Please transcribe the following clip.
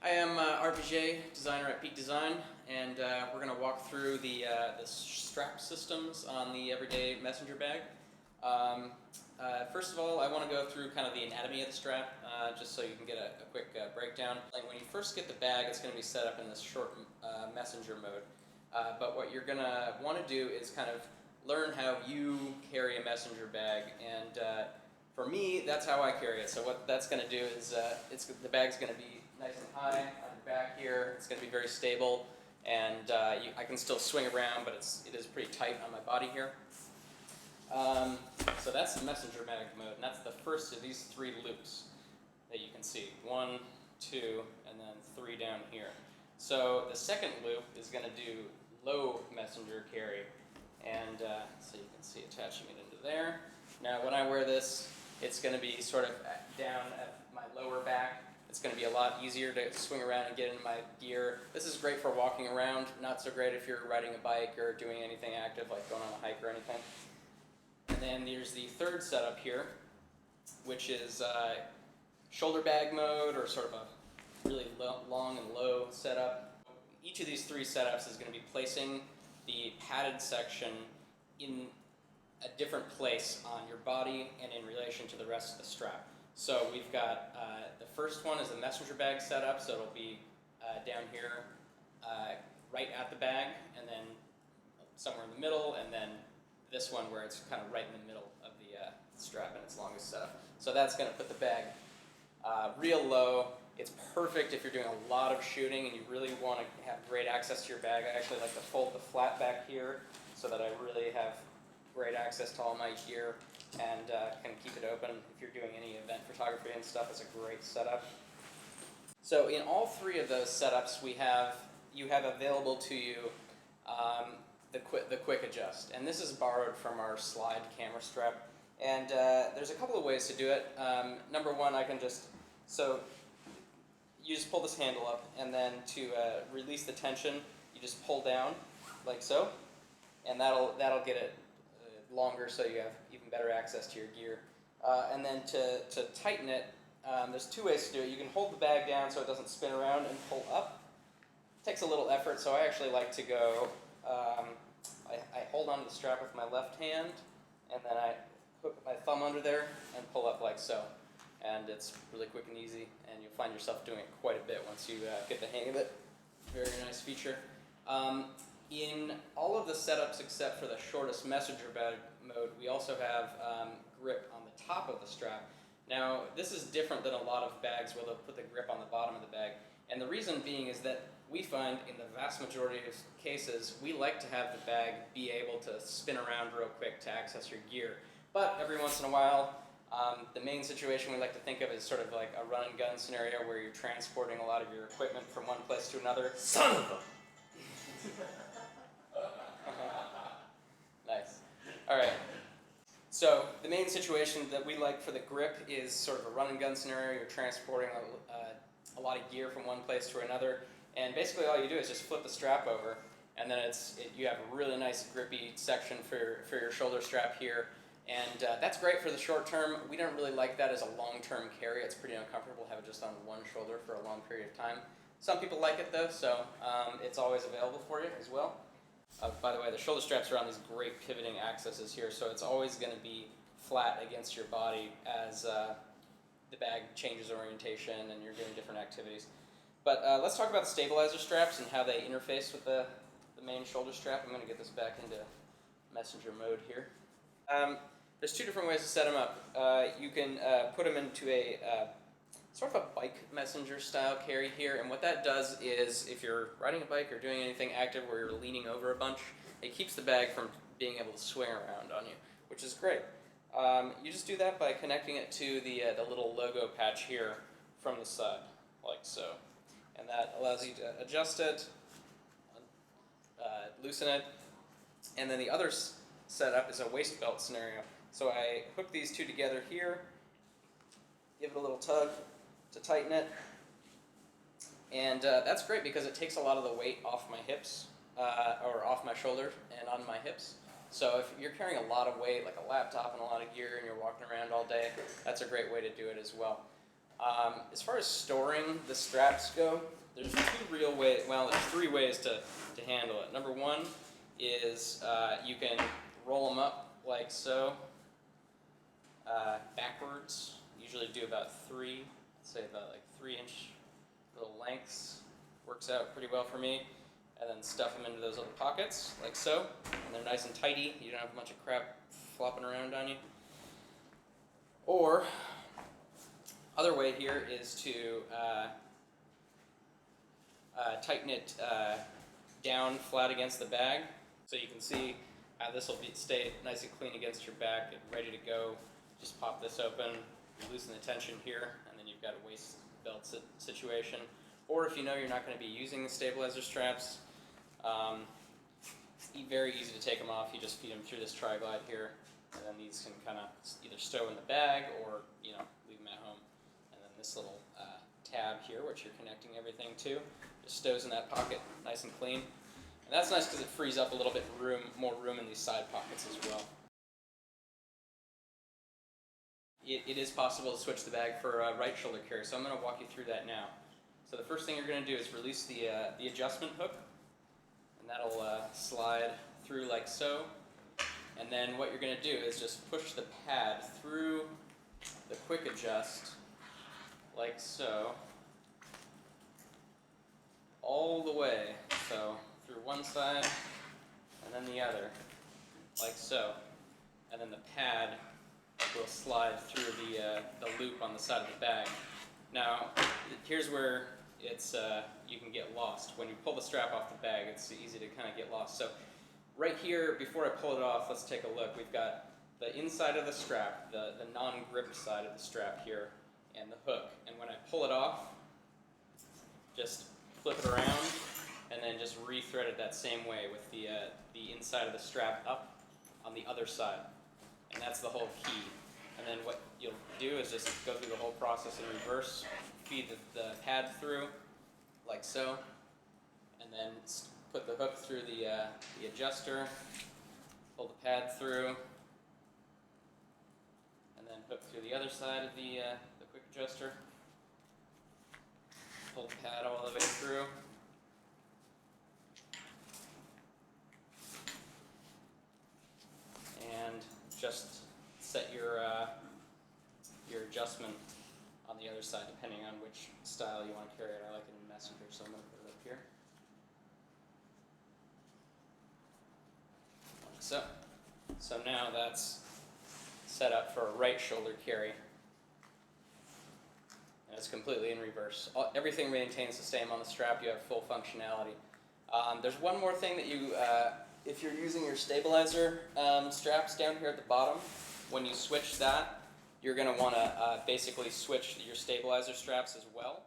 I am RPJ designer at Peak Design, and we're going to walk through the strap systems on the everyday messenger bag. First of all, I want to go through kind of the anatomy of the strap, just so you can get a quick breakdown. Like when you first get the bag, it's going to be set up in this short messenger mode. But what you're going to want to do is kind of learn how you carry a messenger bag, and for me, that's how I carry it. So what that's going to do is the bag's going to be nice and high on your back here. It's going to be very stable, and I can still swing around, but it is pretty tight on my body here. So that's the messenger bag mode, and that's the first of these three loops that you can see. 1, 2, and then 3 down here. So the second loop is going to do low messenger carry, and so you can see attaching it into there. Now when I wear this, it's going to be sort of down at my lower back. It's going to be a lot easier to swing around and get in my gear. This is great for walking around, not so great if you're riding a bike or doing anything active like going on a hike or anything. And then there's the third setup here, which is shoulder bag mode, or sort of a really long and low setup. Each of these three setups is going to be placing the padded section in a different place on your body and in relation to the rest of the strap. So we've got the first one is the messenger bag setup, so it'll be down here right at the bag, and then somewhere in the middle, and then this one where it's kind of right in the middle of the strap in its longest setup. So that's going to put the bag real low. It's perfect if you're doing a lot of shooting and you really want to have great access to your bag. I actually like to fold the flap back here so that I really have great access to all my gear and can keep it open. If you're doing any event photography and stuff, it's a great setup. So in all three of those setups, you have available to you the quick adjust, and this is borrowed from our slide camera strap. And there's a couple of ways to do it. Number one, you just pull this handle up, and then to release the tension, you just pull down like so, and that'll get it longer, so you have even better access to your gear. And then to tighten it, there's two ways to do it. You can hold the bag down so it doesn't spin around and pull up. It takes a little effort, so I actually like to go. I hold onto the strap with my left hand, and then I hook my thumb under there and pull up like so. And it's really quick and easy, and you'll find yourself doing it quite a bit once you get the hang of it. Very nice feature. In all of the setups except for the shortest messenger bag mode, we also have grip on the top of the strap. Now, this is different than a lot of bags where they'll put the grip on the bottom of the bag. And the reason being is that we find in the vast majority of cases, we like to have the bag be able to spin around real quick to access your gear. But every once in a while, the main situation we like to think of is sort of like a run and gun scenario where you're transporting a lot of your equipment from one place to another. Son of a... Nice. All right. So the main situation that we like for the grip is sort of a run and gun scenario. You're transporting a lot of gear from one place to another, and basically all you do is just flip the strap over, and then you have a really nice grippy section for your shoulder strap here. And that's great for the short term. We don't really like that as a long-term carry. It's pretty uncomfortable to have it just on one shoulder for a long period of time. Some people like it though, so it's always available for you as well. By the way, the shoulder straps are on these great pivoting axes here, so it's always going to be flat against your body as the bag changes orientation and you're doing different activities. But let's talk about the stabilizer straps and how they interface with the main shoulder strap. I'm going to get this back into messenger mode here. There's two different ways to set them up. You can put them into a sort of a bike messenger style carry here, and what that does is if you're riding a bike or doing anything active where you're leaning over a bunch, it keeps the bag from being able to swing around on you, which is great. You just do that by connecting it to the little logo patch here from the side, like so. And that allows you to adjust it, loosen it, and then the other setup is a waist belt scenario. So I hook these two together here, give it a little tug to tighten it, and that's great because it takes a lot of the weight off my hips, or off my shoulder and on my hips. So if you're carrying a lot of weight, like a laptop and a lot of gear, and you're walking around all day, that's a great way to do it as well. As far as storing the straps go, there's three ways to handle it. Number one is you can roll them up like so, backwards. Usually do about like 3-inch little lengths. Works out pretty well for me. And then stuff them into those little pockets, like so. And they're nice and tidy. You don't have a bunch of crap flopping around on you. Or, other way here is to tighten it down flat against the bag. So you can see how this will stay nice and clean against your back and ready to go. Just pop this open, loosen the tension here, and then you've got a waist belt situation. Or if you know you're not going to be using the stabilizer straps, it's very easy to take them off. You just feed them through this tri-glide here, and then these can kind of either stow in the bag or leave them at home. And then this little tab here, which you're connecting everything to, just stows in that pocket, nice and clean. And that's nice because it frees up a little bit more room in these side pockets as well. It is possible to switch the bag for a right shoulder carry, so I'm going to walk you through that now. So the first thing you're going to do is release the adjustment hook, and that'll slide through like so. And then what you're going to do is just push the pad through the quick adjust like so, all the way. So through one side and then the other, like so. And then the pad will slide through the loop on the side of the bag. Now, here's where you can get lost. When you pull the strap off the bag, it's easy to kind of get lost. So right here, before I pull it off, let's take a look. We've got the inside of the strap, the non-grip side of the strap here, and the hook. And when I pull it off, just flip it around, and then just re-thread it that same way with the inside of the strap up on the other side. And that's the whole key. And then what you'll do is just go through the whole process in reverse, feed the pad through, like so, and then put the hook through the adjuster, pull the pad through, and then hook through the other side of the quick adjuster, pull the pad all the way through, and just set your adjustment on the other side depending on which style you want to carry it. I like it in messenger, so I'm going to put it up here. Like so. So now that's set up for a right shoulder carry. And it's completely in reverse. Everything maintains the same on the strap. You have full functionality. There's one more thing that you, if you're using your stabilizer straps down here at the bottom, when you switch that, you're going to want to basically switch your stabilizer straps as well.